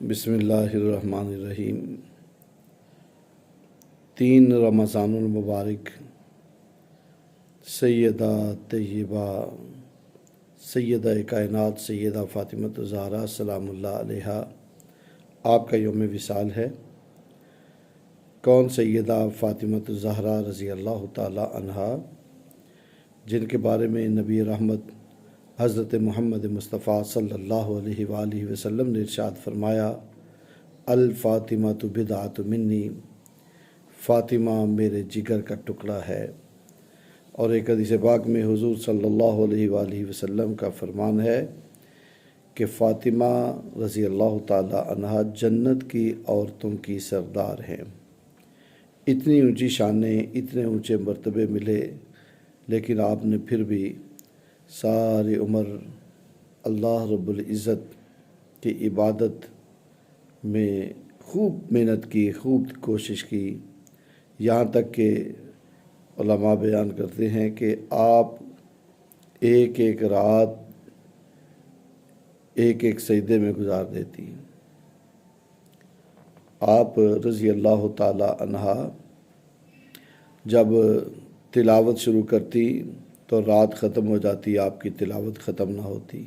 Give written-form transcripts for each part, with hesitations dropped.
بسم اللہ الرحمن الرحیم۔ 3 رمضان المبارک سیدہ طیبہ سیدہ کائنات سیدہ فاطمۃ الزہرا سلام اللہ علیہا آپ کا یوم وصال ہے۔ کون سیدہ فاطمۃ الزہرا رضی اللہ تعالی عنہا، جن کے بارے میں نبی رحمت حضرت محمد مصطفیٰ صلی اللہ علیہ وآلہ وسلم نے ارشاد فرمایا، الفاطمۃ بدعۃ منی، فاطمہ میرے جگر کا ٹکڑا ہے۔ اور ایک حدیث پاک میں حضور صلی اللہ علیہ وآلہ وسلم کا فرمان ہے کہ فاطمہ رضی اللہ تعالی عنہا جنت کی عورتوں کی سردار ہیں۔ اتنی اونچی شانیں، اتنے اونچے مرتبے ملے، لیکن آپ نے پھر بھی ساری عمر اللہ رب العزت کی عبادت میں خوب محنت کی، خوب کوشش کی، یہاں تک کہ علماء بیان کرتے ہیں کہ آپ ایک ایک رات ایک ایک سجدے میں گزار دیتی۔ آپ رضی اللہ تعالی عنہا جب تلاوت شروع کرتی تو رات ختم ہو جاتی، آپ کی تلاوت ختم نہ ہوتی۔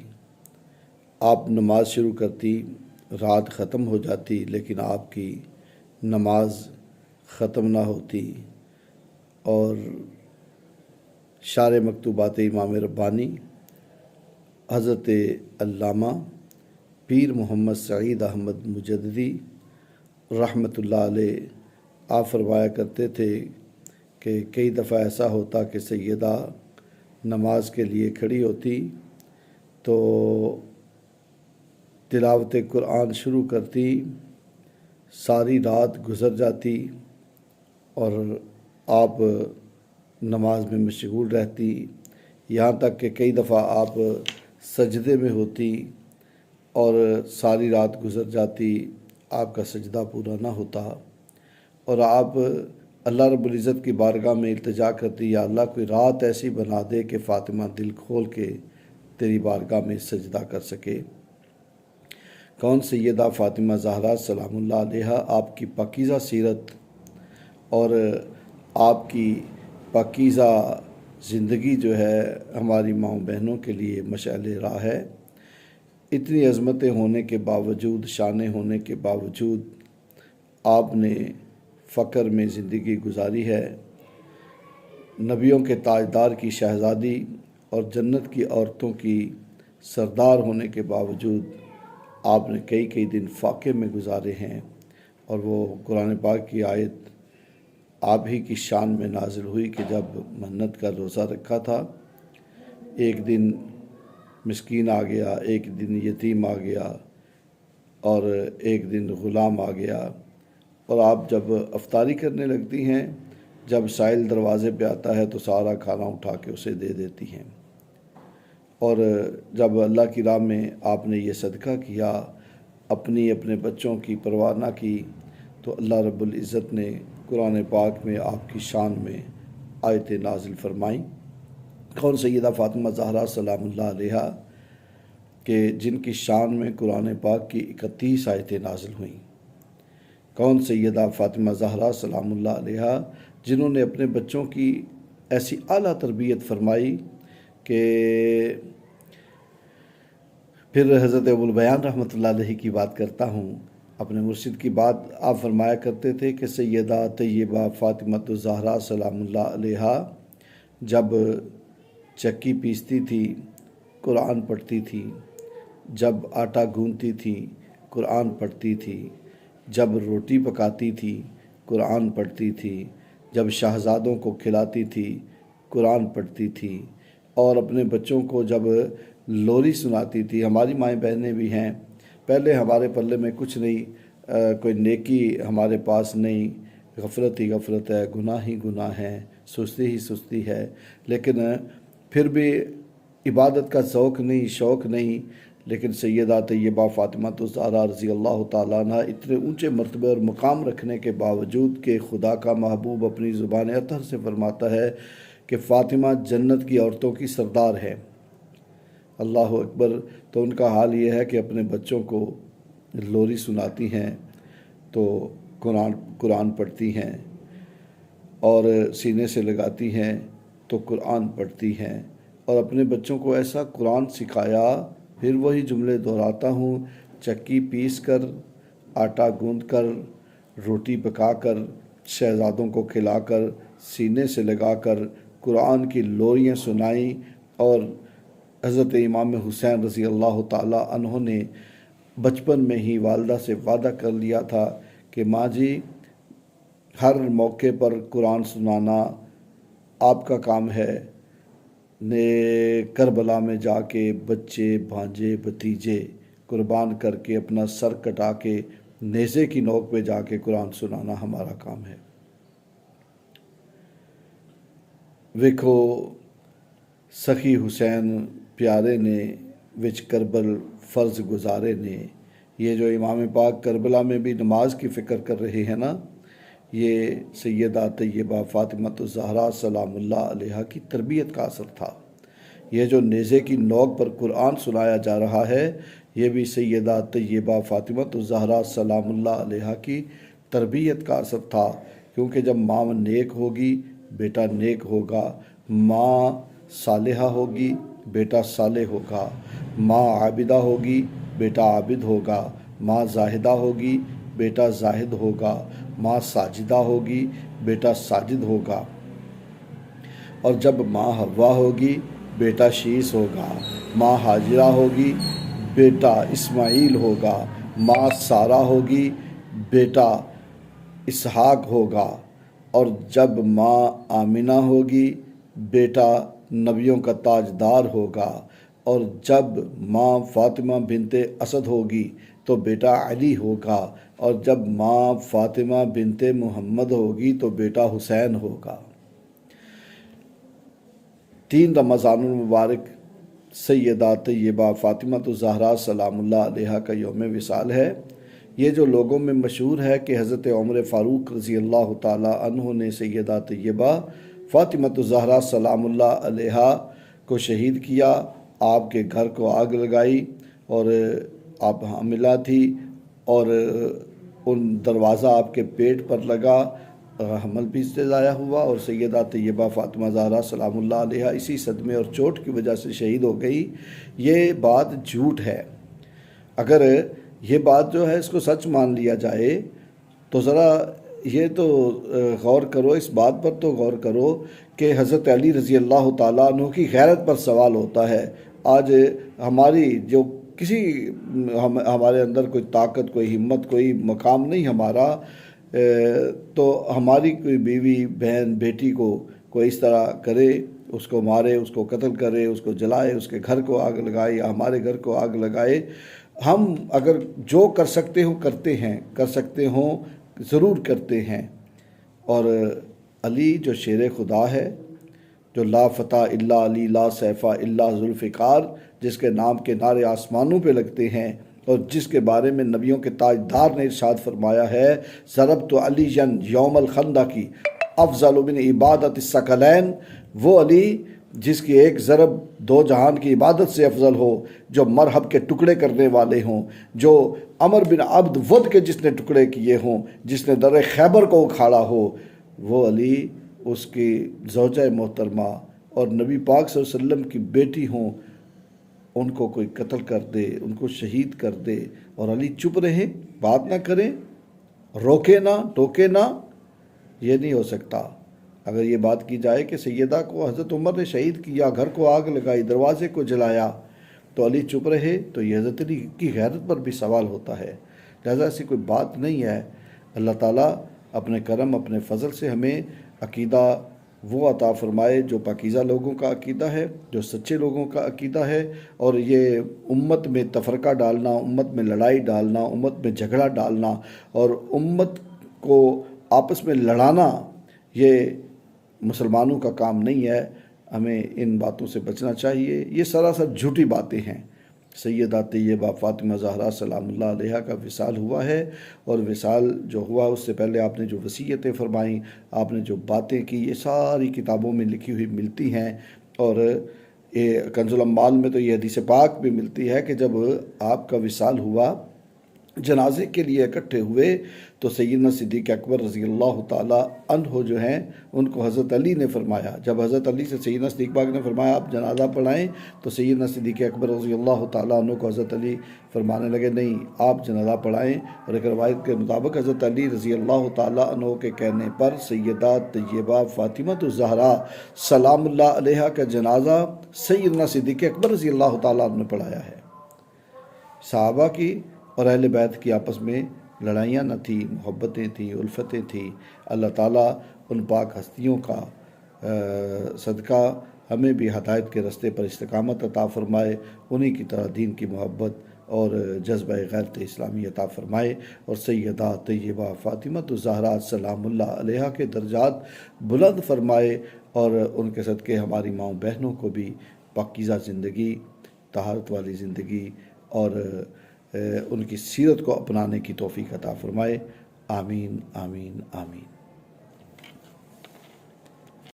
آپ نماز شروع کرتی، رات ختم ہو جاتی، لیکن آپ کی نماز ختم نہ ہوتی۔ اور شارح مکتوبات امام ربانی حضرت علامہ پیر محمد سعید احمد مجددی رحمۃ اللہ علیہ آپ فرمایا کرتے تھے کہ کئی دفعہ ایسا ہوتا کہ سیدہ نماز کے لیے کھڑی ہوتی تو تلاوت قرآن شروع کرتی، ساری رات گزر جاتی اور آپ نماز میں مشغول رہتی، یہاں تک کہ کئی دفعہ آپ سجدے میں ہوتی اور ساری رات گزر جاتی، آپ کا سجدہ پورا نہ ہوتا، اور آپ اللہ رب العزت کی بارگاہ میں التجا کرتی، یا اللہ کوئی رات ایسی بنا دے کہ فاطمہ دل کھول کے تیری بارگاہ میں سجدہ کر سکے۔ کون سیدہ فاطمہ زہرا سلام اللہ علیہا، آپ کی پاکیزہ سیرت اور آپ کی پاکیزہ زندگی جو ہے ہماری ماؤں بہنوں کے لیے مشعل راہ ہے۔ اتنی عظمتیں ہونے کے باوجود، شانیں ہونے کے باوجود آپ نے فقر میں زندگی گزاری ہے۔ نبیوں کے تاجدار کی شہزادی اور جنت کی عورتوں کی سردار ہونے کے باوجود آپ نے کئی کئی دن فاقے میں گزارے ہیں، اور وہ قرآن پاک کی آیت آپ ہی کی شان میں نازل ہوئی کہ جب منت کا روزہ رکھا تھا، ایک دن مسکین آ گیا، ایک دن یتیم آ گیا، اور ایک دن غلام آ گیا، اور آپ جب افطاری کرنے لگتی ہیں، جب سائل دروازے پہ آتا ہے تو سارا کھانا اٹھا کے اسے دے دیتی ہیں۔ اور جب اللہ کی راہ میں آپ نے یہ صدقہ کیا، اپنے بچوں کی پرواہ نہ کی، تو اللہ رب العزت نے قرآن پاک میں آپ کی شان میں آیتیں نازل فرمائیں۔ کون سیدہ فاطمہ زہرا سلام اللہ علیہا کہ جن کی شان میں قرآن پاک کی 31 آیتیں نازل ہوئیں۔ کون سیدہ فاطمہ زہرا سلام اللہ علیہا جنہوں نے اپنے بچوں کی ایسی اعلیٰ تربیت فرمائی کہ پھر حضرت ابوالبیان رحمۃ اللہ علیہ کی بات کرتا ہوں، اپنے مرشد کی بات آپ فرمایا کرتے تھے کہ سیدہ طیبہ فاطمۃ الزہرا سلام اللہ علیہا جب چکی پیستی تھی قرآن پڑھتی تھی، جب آٹا گوندتی تھی قرآن پڑھتی تھی، جب روٹی پکاتی تھی قرآن پڑھتی تھی، جب شہزادوں کو کھلاتی تھی قرآن پڑھتی تھی، اور اپنے بچوں کو جب لوری سناتی تھی۔ ہماری مائیں بہنیں بھی ہیں، پہلے ہمارے پلے میں کچھ نہیں، کوئی نیکی ہمارے پاس نہیں، غفلت ہی غفلت ہے، گناہ ہی گناہ ہے، سستی ہی سستی ہے، لیکن پھر بھی عبادت کا ذوق نہیں، شوق نہیں، لیکن سیدہ طیبہ فاطمۃ الزہرا رضی اللہ تعالیٰ عنہ اتنے اونچے مرتبے اور مقام رکھنے کے باوجود کہ خدا کا محبوب اپنی زبان اطہر سے فرماتا ہے کہ فاطمہ جنت کی عورتوں کی سردار ہے۔ اللہ اکبر۔ تو ان کا حال یہ ہے کہ اپنے بچوں کو لوری سناتی ہیں تو قرآن پڑھتی ہیں، اور سینے سے لگاتی ہیں تو قرآن پڑھتی ہیں، اور اپنے بچوں کو ایسا قرآن سکھایا، پھر وہی جملے دہراتا ہوں، چکی پیس کر، آٹا گوندھ کر، روٹی پکا کر، شہزادوں کو کھلا کر، سینے سے لگا کر قرآن کی لوریاں سنائیں۔ اور حضرت امام حسین رضی اللہ تعالیٰ عنہ نے بچپن میں ہی والدہ سے وعدہ کر لیا تھا کہ ماں جی، ہر موقع پر قرآن سنانا آپ کا کام ہے۔ نے کربلا میں جا کے بچے، بھانجے، بھتیجے قربان کر کے اپنا سر کٹا کے نیزے کی نوک پہ جا کے قرآن سنانا ہمارا کام ہے۔ ویکھو سخی حسین پیارے نے وچ کربل فرض گزارے نے، یہ جو امام پاک کربلا میں بھی نماز کی فکر کر رہے ہیں نا، یہ سیدہ طیبہ فاطمۃ الزہرا سلام اللہ علیہا کی تربیت کا اثر تھا۔ یہ جو نیزے کی نوک پر قرآن سنایا جا رہا ہے، یہ بھی سیدہ طیبہ فاطمۃ الزہرا سلام اللہ علیہا کی تربیت کا اثر تھا، کیونکہ جب ماں نیک ہوگی بیٹا نیک ہوگا، ماں صالحہ ہوگی بیٹا صالح ہوگا، ماں عابدہ ہوگی بیٹا عابد ہوگا، ماں زاہدہ ہوگی بیٹا زاہد ہوگا، ماں ساجدہ ہوگی بیٹا ساجد ہوگا، اور جب ماں حوا ہوگی بیٹا شیس ہوگا، ماں ہاجرہ ہوگی بیٹا اسماعیل ہوگا، ماں سارہ ہوگی بیٹا اسحاق ہوگا، اور جب ماں آمنہ ہوگی بیٹا نبیوں کا تاجدار ہوگا، اور جب ماں فاطمہ بنت اسد ہوگی تو بیٹا علی ہوگا، اور جب ماں فاطمہ بنت محمد ہوگی تو بیٹا حسین ہوگا۔ 3 رمضان المبارک سیدہ طیبہ فاطمۃ الزہرا سلام اللہ علیہا کا یوم وصال ہے۔ یہ جو لوگوں میں مشہور ہے کہ حضرت عمر فاروق رضی اللہ تعالیٰ عنہ نے سیدہ طیبہ فاطمۃ الزہرا سلام اللہ علیہا کو شہید کیا، آپ کے گھر کو آگ لگائی، اور آپ حاملہ تھی، اور ان دروازہ آپ کے پیٹ پر لگا، حمل بھی سے ضائع ہوا، اور سیدہ طیبہ فاطمہ زہرا سلام اللہ علیہا اسی صدمے اور چوٹ کی وجہ سے شہید ہو گئی۔ یہ بات جھوٹ ہے۔ اگر یہ بات جو ہے اس کو سچ مان لیا جائے تو ذرا یہ تو غور کرو، اس بات پر تو غور کرو کہ حضرت علی رضی اللہ تعالیٰ عنہ کی غیرت پر سوال ہوتا ہے۔ آج ہماری جو کسی ہمارے اندر کوئی طاقت، کوئی ہمت، کوئی مقام نہیں ہمارا، تو ہماری کوئی بیوی، بہن، بیٹی کو کوئی اس طرح کرے، اس کو مارے، اس کو قتل کرے، اس کو جلائے، اس کے گھر کو آگ لگائے یا ہمارے گھر کو آگ لگائے، ہم اگر جو کر سکتے ہوں کرتے ہیں، کر سکتے ہوں ضرور کرتے ہیں۔ اور علی جو شیر خدا ہے، جو لا فتح الا علی لا سیف الا ذوالفقار، جس کے نام کے نعرے آسمانوں پہ لگتے ہیں، اور جس کے بارے میں نبیوں کے تاجدار نے ارشاد فرمایا ہے، ضربت علیٰ یوم الخندق افضل من عبادت الثقلین، وہ علی جس کی ایک ضرب 2 جہان کی عبادت سے افضل ہو، جو مرحب کے ٹکڑے کرنے والے ہوں، جو عمر بن عبد ود کے جس نے ٹکڑے کیے ہوں، جس نے در خیبر کو اکھاڑا ہو، وہ علی اس کی زوجہ محترمہ اور نبی پاک صلی اللہ علیہ وسلم کی بیٹی ہوں، ان کو کوئی قتل کر دے، ان کو شہید کر دے، اور علی چپ رہے، بات نہ کریں، روکے نہ، ٹوکے نہ، یہ نہیں ہو سکتا۔ اگر یہ بات کی جائے کہ سیدہ کو حضرت عمر نے شہید کیا، گھر کو آگ لگائی، دروازے کو جلایا، تو علی چپ رہے، تو یہ حضرت علی کی غیرت پر بھی سوال ہوتا ہے۔ لہذا ایسی کوئی بات نہیں ہے۔ اللہ تعالیٰ اپنے کرم، اپنے فضل سے ہمیں عقیدہ وہ عطا فرمائے جو پاکیزہ لوگوں کا عقیدہ ہے، جو سچے لوگوں کا عقیدہ ہے، اور یہ امت میں تفرقہ ڈالنا، امت میں لڑائی ڈالنا، امت میں جھگڑا ڈالنا اور امت کو آپس میں لڑانا، یہ مسلمانوں کا کام نہیں ہے۔ ہمیں ان باتوں سے بچنا چاہیے۔ یہ سراسر جھوٹی باتیں ہیں۔ سیدہ طیبہ فاطمہ زہرا سلام اللہ علیہا کا وصال ہوا ہے، اور وصال جو ہوا اس سے پہلے آپ نے جو وصیتیں فرمائیں، آپ نے جو باتیں کی، یہ ساری کتابوں میں لکھی ہوئی ملتی ہیں، اور کنز الاموال میں تو یہ حدیث پاک بھی ملتی ہے کہ جب آپ کا وصال ہوا جنازے کے لیے اکٹھے ہوئے تو سیدنا صدیق اکبر رضی اللہ تعالیٰ عنہ جو ہیں ان کو حضرت علی نے فرمایا، جب حضرت علی سے سیدنا صدیق پاک نے فرمایا آپ جنازہ پڑھائیں، تو سیدنا صدیق اکبر رضی اللہ تعالیٰ عنہ کو حضرت علی فرمانے لگے نہیں آپ جنازہ پڑھائیں، اور ایک روایت کے مطابق حضرت علی رضی اللہ تعالیٰ عنہ کے کہنے پر سیدہ طیبہ فاطمہ الزہرا سلام اللہ علیہا کا جنازہ سیدنا صدیق اکبر رضی اللہ تعالیٰ عنہ نے پڑھایا ہے۔ صحابہ کی اور اہل بیت کی آپس میں لڑائیاں نہ تھیں، محبتیں تھیں، الفتیں تھیں۔ اللہ تعالیٰ ان پاک ہستیوں کا صدقہ ہمیں بھی ہدایت کے رستے پر استقامت عطا فرمائے، انہی کی طرح دین کی محبت اور جذبہ غیرت اسلامی عطا فرمائے، اور سیدہ طیبہ فاطمہ الزہرا سلام اللہ علیہا کے درجات بلند فرمائے، اور ان کے صدقے ہماری ماؤں بہنوں کو بھی پاکیزہ زندگی، طہارت والی زندگی اور ان کی سیرت کو اپنانے کی توفیق عطا فرمائے۔ آمین آمین آمین۔